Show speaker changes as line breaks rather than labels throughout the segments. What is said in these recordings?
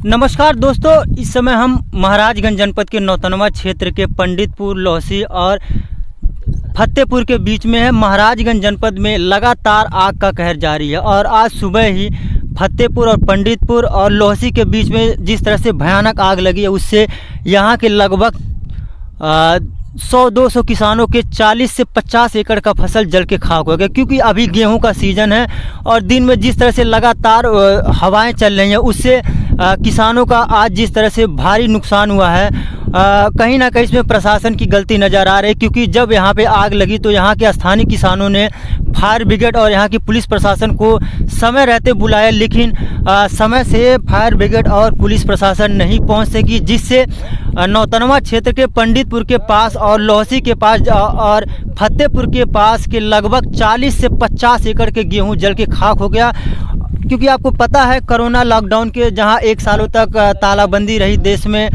नमस्कार दोस्तों, इस समय हम महाराजगंज जनपद के नौतनवा क्षेत्र के पंडितपुर, लौसी और फतेहपुर के बीच में है। महाराजगंज जनपद में लगातार आग का कहर जारी है और आज सुबह ही फतेहपुर और पंडितपुर और लौसी के बीच में जिस तरह से भयानक आग लगी है, उससे यहाँ के लगभग 100-200 किसानों के 40 से 50 एकड़ का फसल जल के खाक हो गया। क्योंकि अभी गेहूं का सीज़न है और दिन में जिस तरह से लगातार हवाएं चल रही हैं, उससे किसानों का आज जिस तरह से भारी नुकसान हुआ है, कहीं ना कहीं इसमें प्रशासन की गलती नज़र आ रही है। क्योंकि जब यहाँ पे आग लगी तो यहाँ के स्थानीय किसानों ने फायर ब्रिगेड और यहाँ की पुलिस प्रशासन को समय रहते बुलाया, लेकिन समय से फायर ब्रिगेड और पुलिस प्रशासन नहीं पहुँच सकी, जिससे नौतनवा क्षेत्र के पंडितपुर के पास और लौसी के पास और फतेहपुर के पास के लगभग 40 से 50 एकड़ के गेहूं जल के खाक हो गया। क्योंकि आपको पता है, कोरोना लॉकडाउन के जहां 1 सालों तक तालाबंदी रही देश में,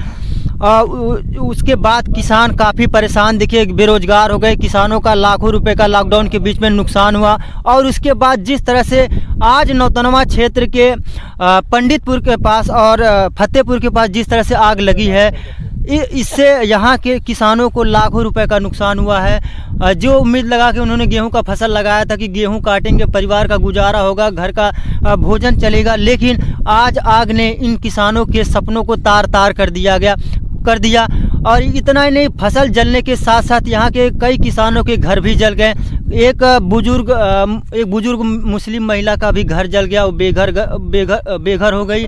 उसके बाद किसान काफ़ी परेशान दिखे, बेरोजगार हो गए। किसानों का लाखों रुपए का लॉकडाउन के बीच में नुकसान हुआ। और उसके बाद जिस तरह से आज नौतनवा क्षेत्र के पंडितपुर के पास और फतेहपुर के पास जिस तरह से आग लगी है, इससे यहाँ के किसानों को लाखों रुपए का नुकसान हुआ है। जो उम्मीद लगा के उन्होंने गेहूं का फसल लगाया था कि गेहूं काटेंगे, परिवार का गुजारा होगा, घर का भोजन चलेगा, लेकिन आज आग ने इन किसानों के सपनों को तार तार कर दिया। और इतना ही नहीं, फसल जलने के साथ साथ यहाँ के कई किसानों के घर भी जल गए। एक बुजुर्ग मुस्लिम महिला का भी घर जल गया, वो बेघर हो गई।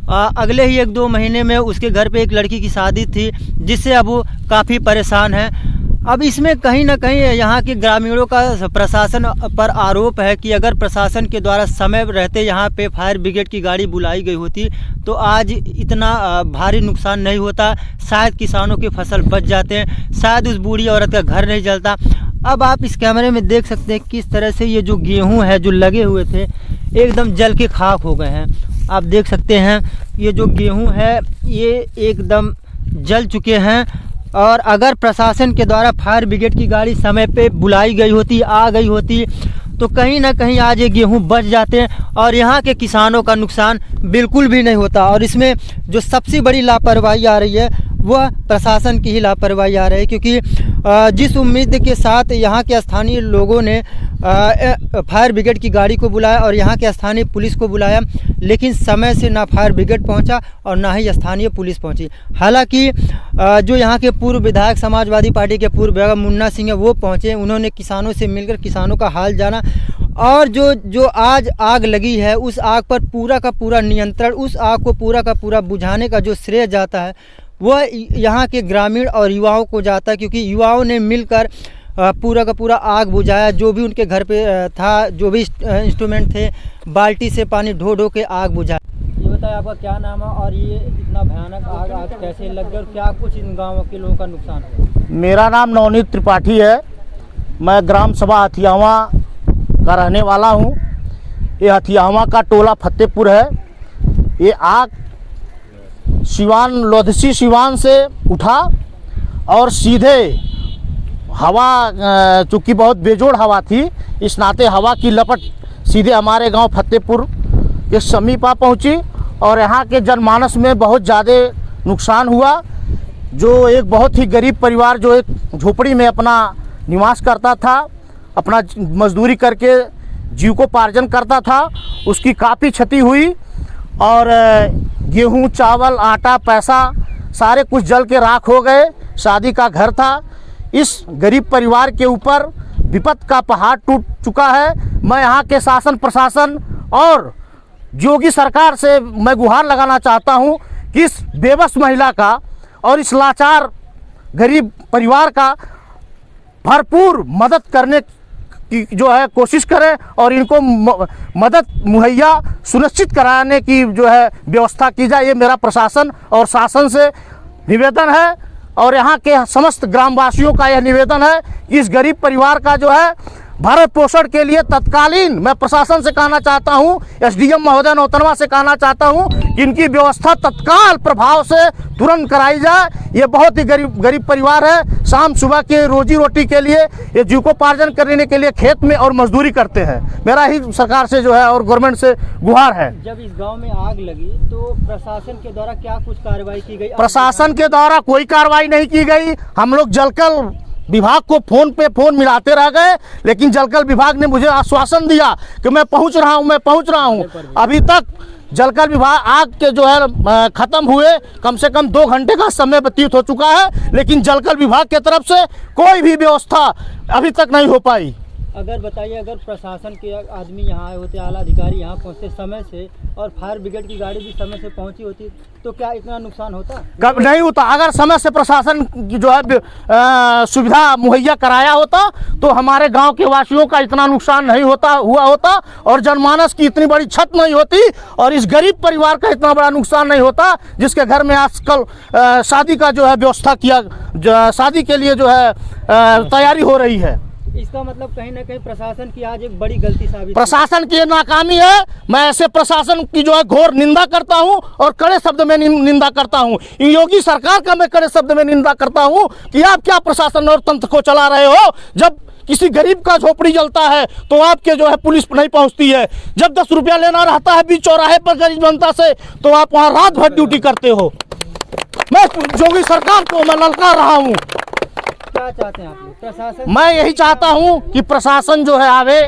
अगले ही 1-2 महीने में उसके घर पे एक लड़की की शादी थी, जिससे अब वो काफ़ी परेशान है। अब इसमें कहीं ना कहीं यहाँ के ग्रामीणों का प्रशासन पर आरोप है कि अगर प्रशासन के द्वारा समय रहते यहाँ पे फायर ब्रिगेड की गाड़ी बुलाई गई होती तो आज इतना भारी नुकसान नहीं होता, शायद किसानों की फसल बच जाते हैं, शायद उस बूढ़ी औरत का घर नहीं जलता। अब आप इस कैमरे में देख सकते हैं किस तरह से ये जो गेहूँ है जो लगे हुए थे एकदम जल के खाक हो गए हैं। आप देख सकते हैं ये जो गेहूं है ये एकदम जल चुके हैं। और अगर प्रशासन के द्वारा फायर ब्रिगेड की गाड़ी समय पे बुलाई गई होती, आ गई होती, तो कहीं ना कहीं आज ये गेहूं बच जाते हैं और यहाँ के किसानों का नुकसान बिल्कुल भी नहीं होता। और इसमें जो सबसे बड़ी लापरवाही आ रही है वह प्रशासन की ही लापरवाही आ रही है। क्योंकि जिस उम्मीद के साथ यहाँ के स्थानीय लोगों ने फायर ब्रिगेड की गाड़ी को बुलाया और यहाँ के स्थानीय पुलिस को बुलाया, लेकिन समय से ना फायर ब्रिगेड पहुँचा और ना ही स्थानीय पुलिस पहुँची। हालांकि जो यहाँ के पूर्व विधायक समाजवादी पार्टी के पूर्व विधायक मुन्ना सिंह है, वो पहुँचे, उन्होंने किसानों से मिलकर किसानों का हाल जाना। और जो आज आग लगी है, उस आग पर पूरा का पूरा नियंत्रण, उस आग को पूरा का पूरा बुझाने का जो श्रेय जाता है वह यहाँ के ग्रामीण और युवाओं को जाता है। क्योंकि युवाओं ने मिलकर पूरा का पूरा आग बुझाया। जो भी उनके घर पे था, जो भी इंस्ट्रूमेंट थे, बाल्टी से पानी ढो के आग बुझाया। ये बताइए आपका क्या नाम है और ये इतना भयानक आग कैसे लग गई और क्या कुछ इन गाँव के लोगों का नुकसान हुआ?
मेरा नाम नवनीत त्रिपाठी है। मैं ग्राम सभा हथियावा का रहने वाला हूँ। ये हथियावा का टोला फतेहपुर है। ये आग लोधसी सिवान से उठा और सीधे हवा, चूँकि बहुत बेजोड़ हवा थी, इस नाते हवा की लपट सीधे हमारे गांव फतेहपुर के समीप आ पहुँची और यहाँ के जनमानस में बहुत ज़्यादा नुकसान हुआ। जो एक बहुत ही गरीब परिवार जो एक झोपड़ी में अपना निवास करता था, अपना मजदूरी करके जीविकोपार्जन करता था, उसकी काफ़ी क्षति हुई। और गेहूं, चावल, आटा, पैसा सारे कुछ जल के राख हो गए। शादी का घर था। इस गरीब परिवार के ऊपर विपद का पहाड़ टूट चुका है। मैं यहाँ के शासन प्रशासन और योगी सरकार से मैं गुहार लगाना चाहता हूँ कि इस बेबस महिला का और इस लाचार गरीब परिवार का भरपूर मदद करने की जो है कोशिश करें और इनको मदद मुहैया सुनिश्चित कराने की जो है व्यवस्था की जाए। ये मेरा प्रशासन और शासन से निवेदन है और यहाँ के समस्त ग्रामवासियों का यह निवेदन है कि इस गरीब परिवार का जो है भरण पोषण के लिए तत्कालीन मैं प्रशासन से कहना चाहता हूं, एसडीएम महोदय नौतनवा से कहना चाहता हूं कि इनकी व्यवस्था तत्काल प्रभाव से तुरंत कराई जाए। ये बहुत ही गरीब परिवार है, शाम सुबह के रोजी रोटी के लिए ये जीविकोपार्जन करने के लिए खेत में और मजदूरी करते हैं। मेरा ही सरकार से जो है और गवर्नमेंट से गुहार है।
जब इस गांव में आग लगी तो प्रशासन के द्वारा क्या कुछ कार्रवाई की गई?
प्रशासन के द्वारा कोई कार्रवाई नहीं की गई। हम लोग जलकल विभाग को फोन पे फोन मिलाते रह गए, लेकिन जलकल विभाग ने मुझे आश्वासन दिया कि मैं पहुंच रहा हूं। अभी तक जलकल विभाग आग के जो है खत्म हुए कम से कम 2 घंटे का समय व्यतीत हो चुका है, लेकिन जलकल विभाग की तरफ से कोई भी व्यवस्था अभी तक नहीं हो पाई।
अगर बताइए, अगर प्रशासन के आदमी यहाँ आए होते, आला अधिकारी यहाँ पहुँचते समय से और फायर ब्रिगेड की गाड़ी भी समय से पहुँची होती तो क्या इतना नुकसान होता?
कब नहीं होता। अगर समय से प्रशासन की जो है सुविधा मुहैया कराया होता तो हमारे गांव के वासियों का इतना नुकसान नहीं हुआ होता और जनमानस की इतनी बड़ी क्षति नहीं होती और इस गरीब परिवार का इतना बड़ा नुकसान नहीं होता जिसके घर में आजकल शादी का जो है व्यवस्था किया, शादी के लिए जो है तैयारी हो रही है।
इसका मतलब कहीं ना कहीं प्रशासन की आज एक बड़ी गलती साबित,
प्रशासन की नाकामी है। मैं ऐसे प्रशासन की जो है घोर निंदा करता हूं और कड़े शब्द में निंदा करता हूं। इन योगी सरकार का मैं कड़े शब्द में निंदा करता हूं कि आप क्या प्रशासन और तंत्र को चला रहे हो। जब किसी गरीब का झोपड़ी जलता है तो आपके जो है पुलिस नहीं पहुंचती है। जब 10 रुपया लेना रहता है बीच चौराहे पर गरीब जनता से तो आप वहां रात भर ड्यूटी करते हो। मैं योगी सरकार को मैं ललकार रहा हूँ।
क्या चाहते हैं आप लोग? प्रशासन?
मैं यही चाहता हूं कि प्रशासन जो है आवे,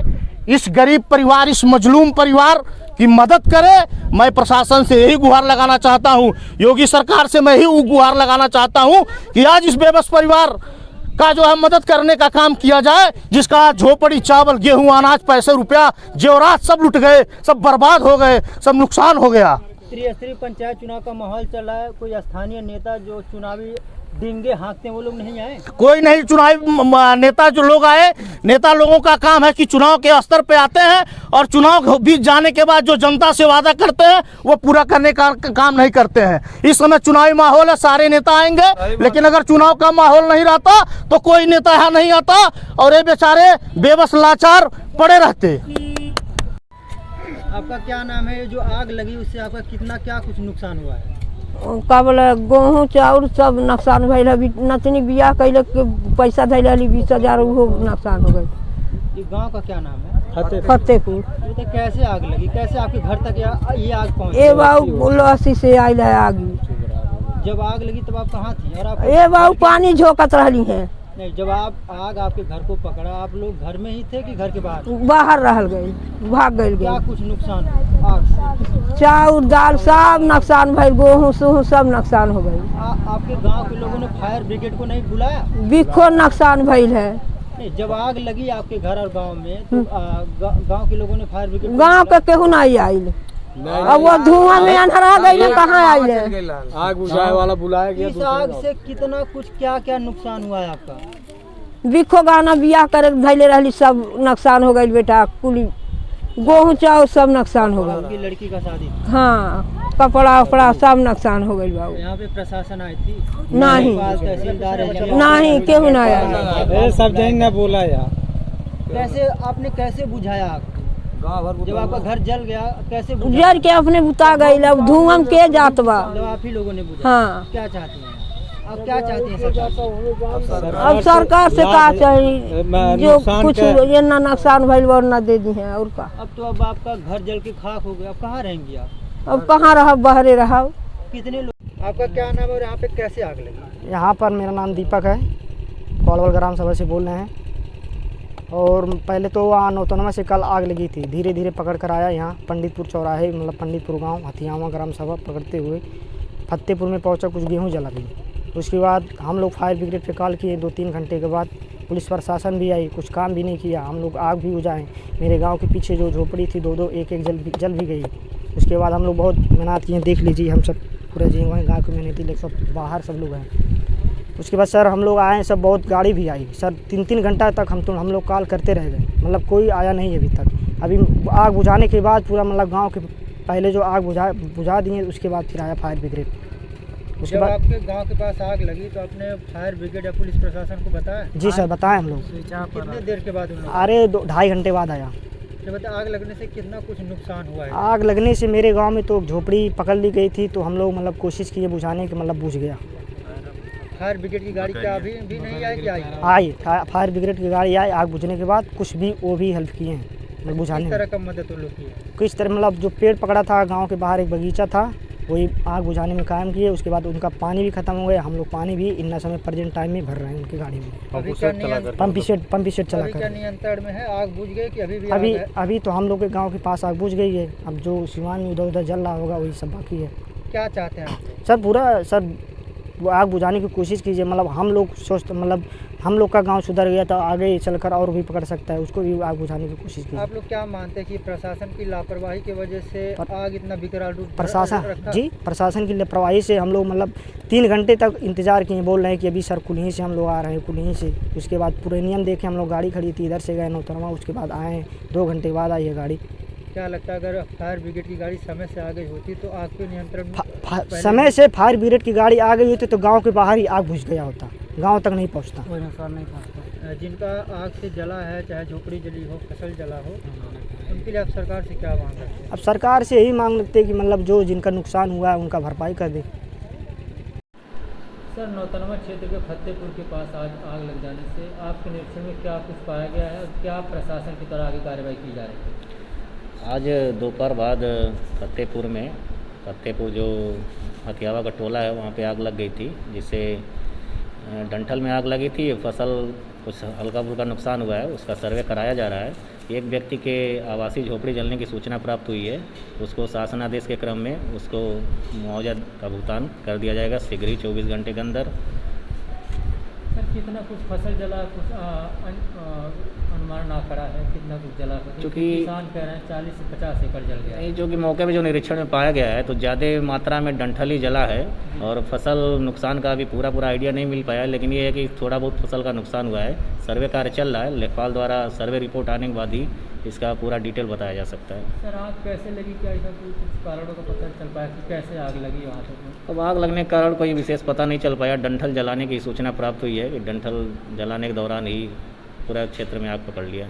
इस गरीब परिवार, इस मजलूम परिवार की मदद करे। मैं प्रशासन से यही गुहार लगाना चाहता हूं, योगी सरकार से मैं ही गुहार लगाना चाहता हूं कि आज इस बेबस परिवार का जो है मदद करने का काम किया जाए, जिसका झोपड़ी, चावल, गेहूं, अनाज, पैसे, रुपया, जेवरात सब लुट गए, सब बर्बाद हो गए, सब नुकसान हो गया।
त्रिस्तरीय पंचायत चुनाव का माहौल चल रहा है, कोई स्थानीय नेता जो चुनावी डिंगे हाँकते हैं वो लोग नहीं आए?
कोई नहीं। चुनावी नेता जो लोग आए, नेता लोगों का काम है कि चुनाव के स्तर पे आते हैं और चुनाव बीत जाने के बाद जो जनता से वादा करते हैं वो पूरा करने का काम नहीं करते हैं। इस समय चुनावी माहौल है, सारे नेता आएंगे, लेकिन अगर चुनाव का माहौल नहीं रहता तो कोई नेता यहाँ नहीं आता और ये बेचारे बेबस लाचार पड़े रहते।
आपका क्या नाम है? जो आग लगी उससे आपका क्या कुछ नुकसान हुआ है?
का बोले गेहूँ चाउर सब नुकसान भइल है। नतनी बियाह कैले पैसा धैले 20,000 वो नुकसान हो गई।
ये गांव का क्या नाम है?
फतेहपुर।
ये तो कैसे आग लगी, कैसे आपके घर तक ये आग पहुंची?
ए बाबू 80 से आयल है आग।
जब आग लगी तब आप कहाँ थी? और आप
ए बाबू पानी झोंकत रही है।
नहीं, जब आग आपके घर को पकड़ा, आप लोग घर में ही थे कि घर के बाहर?
बाहर रह गई, भाग गई।
क्या कुछ नुकसान आग से?
चाउर दाल सब नुकसान भइल, गेहूँ सूहू सब नुकसान हो गई।
आपके गांव के लोगों ने फायर ब्रिगेड को नहीं बुलाया?
बिखो नुकसान भइल है।
नहीं, जब आग लगी आपके घर और गांव में तो गांव के लोगों ने फायर ब्रिगेड?
गांव के केहू नहीं आयल। अब वो धुआं में अंधेरा गई है, कहाँ आयल है?
आग बुझाने वाला बुलाया गया।
इस आग से कितना कुछ क्या नुकसान हुआ है आपका?
बिखो गाना बियाह करे धैले रहली सब नुकसान हो गई बेटा। कुली गेहूँ चाउर सब नुकसान हो गई।
आपकी लड़की का शादी?
हाँ, कपड़ा वपड़ा सब नुकसान हो गई बाबू।
यहाँ पे प्रशासन आई थी?
नहीं,
तहसीलदार
नहीं केहू नहीं आया।
सब जन ने बोला यार।
कैसे बुझाया आग? जब आपका घर जल गया कैसे
जल के अपने बुता गई। अब धुआं के जात बा।
आप ही लोगों ने बुझाया?
हाँ।
क्या चाहती हैं आप? क्या चाहती हैं सरकार?
अब सरकार से का चाहिए, जो कुछ ये ना नुकसान भइल और ना दे दी है और का।
अब आपका घर जल के खाक हो गया, अब कहाँ रहेंगी आप?
अब कहाँ रह, बहरे रहा।
कितने लोग? आपका क्या नाम है और यहाँ पे कैसे आग लगी?
यहाँ पर मेरा नाम दीपक है, कौलवल ग्राम सभा से बोल रहे हैं। और पहले तो वहाँ नौतनवा से कल आग लगी थी, धीरे धीरे पकड़ कर आया यहाँ पंडितपुर चौराहे, मतलब पंडितपुर गांव, हथियावा ग्राम सभा पकड़ते हुए फतेहपुर में पहुँचा। कुछ गेहूँ जला भी। उसके बाद हम लोग फायर ब्रिगेड पे कॉल किए। 2-3 घंटे के बाद पुलिस प्रशासन भी आई, कुछ काम भी नहीं किया। हम लोग आग भी बुझाए। मेरे गांव के पीछे जो झोपड़ी थी 2-2 एक जल भी गई। उसके बाद हम लोग बहुत मेहनत किए। देख लीजिए हम सब पूरे जीवन गाँव के मेहनती लोग सब बाहर सब लोग हैं। उसके बाद सर हम लोग आए, सब बहुत गाड़ी भी आई सर। 3-3 घंटा तक हम लोग कॉल करते रह गए, मतलब कोई आया नहीं अभी तक। अभी आग बुझाने के बाद पूरा मतलब गांव के पहले जो आग बुझा दिए, उसके बाद फिर आया फायर ब्रिगेड। उसके
जब
बाद
आपके गांव के पास आग लगी तो आपने फायर ब्रिगेड या पुलिस प्रशासन को बताया?
जी सर बताएं हम लोग।
कितने देर के बाद उन लोगों
अरे 2-2.5 घंटे बाद आया।
ने बताया? आग लगने से कितना कुछ नुकसान हुआ है?
आग लगने से मेरे गांव में तो झोपड़ी पकड़ ली गई थी, तो हम लोग मतलब कोशिश किए बुझाने की, मतलब बुझ गया।
फायर ब्रिगेड की गाड़ी क्या अभी भी नहीं आई? क्या
आई फायर ब्रिगेड की गाड़ी आई, आग बुझने के बाद कुछ भी वो भी हेल्प किए हैं मतलब बुझाने
किस
में।
तरह का मदद उन लोग की है?
किस तरह मतलब जो पेड़ पकड़ा था गांव के बाहर एक बगीचा था, वही आग बुझाने में कायम किए। उसके बाद उनका पानी भी खत्म हो गया, हम लोग पानी भी इन समय प्रेजेंट टाइम में भर रहे हैं उनकी गाड़ी में।
अभी क्या नियंत्रण
पंपी सेट चला
अभी क्या
कर।
नियंत्रण में है? आग बुझ गई कि अभी भी
अभी
आग है?
अभी तो हम लोग के गांव के पास आग बुझ गई है। अब जो सिवान में उधर उधर जल रहा होगा वही सब बाकी है।
क्या चाहते हैं आप?
सर पूरा सर वो आग बुझाने की कोशिश कीजिए। मतलब हम लोग सोचते मतलब हम लोग का गांव सुधर गया तो आगे चलकर और भी पकड़ सकता है, उसको भी आग बुझाने की कोशिश कीजिए।
आप लोग क्या मानते हैं कि प्रशासन की लापरवाही की वजह से आग इतना विकराल रूप
प्रशासन
रखा?
जी प्रशासन की लापरवाही से हम लोग मतलब 3 घंटे तक इंतजार किए, बोल रहे हैं कि अभी सर कुल्ही से हम लोग आ रहे हैं, कुल्ही से। उसके बाद पूरे नियम देखे, हम लोग गाड़ी खड़ी थी, इधर से गए नौतरमा, उसके बाद आए 2 घंटे बाद आई है गाड़ी।
क्या लगता है अगर फायर ब्रिगेड की गाड़ी समय से आ गई होती तो आग पे नियंत्रण में
समय से फायर ब्रिगेड की गाड़ी आ गई होती तो गांव के बाहर ही आग बुझ गया होता, गांव तक नहीं पहुंचता।
जिनका आग से जला है, चाहे झोपड़ी जली हो, फसल जला हो, उनके लिए आप सरकार से क्या मांग रखते हैं?
अब सरकार से यही मांग रखते हैं कि मतलब जो जिनका नुकसान हुआ है उनका भरपाई कर दे।
सर, नौतनवा क्षेत्र के फतेहपुर के पास आज आग लग जाने से आपके निरीक्षण में क्या कुछ पाया गया है और क्या प्रशासन की तरह आगे कार्रवाई की जा रही है?
आज दोपहर बाद फतेहपुर जो हथियावा का टोला है वहाँ पे आग लग गई थी, जिससे डंठल में आग लगी थी। फसल कुछ हल्का फुल्का नुकसान हुआ है, उसका सर्वे कराया जा रहा है। एक व्यक्ति के आवासीय झोपड़ी जलने की सूचना प्राप्त हुई है, उसको शासनादेश के क्रम में उसको मुआवजा का भुगतान कर दिया जाएगा शीघ्र ही 24 घंटे के अंदर।
सर, कितना कुछ फसल जला, कुछ अनुमान ना करा है कितना कुछ जला?
क्योंकि
किसान कह रहे हैं 40 से 50 एकड़ जल गया है।
नहीं, जो कि मौके पे जो निरीक्षण में पाया गया है तो ज़्यादा मात्रा में डंठल ही जला है और फसल नुकसान का अभी पूरा आइडिया नहीं मिल पाया है, लेकिन ये है कि थोड़ा बहुत फसल का नुकसान हुआ है। सर्वे कार्य चल रहा है, लेखपाल द्वारा सर्वे रिपोर्ट आने के बाद ही इसका पूरा डिटेल बताया जा सकता है।
सर, आग कैसे लगी? क्या इसका कुछ कारणों का पता चल पाया कि कैसे आग लगी वहाँ पर?
अब आग लगने के कारण कोई विशेष पता नहीं चल पाया। डंठल जलाने की सूचना प्राप्त हुई है कि डंठल जलाने के दौरान ही पूरा क्षेत्र में आग पकड़ लिया।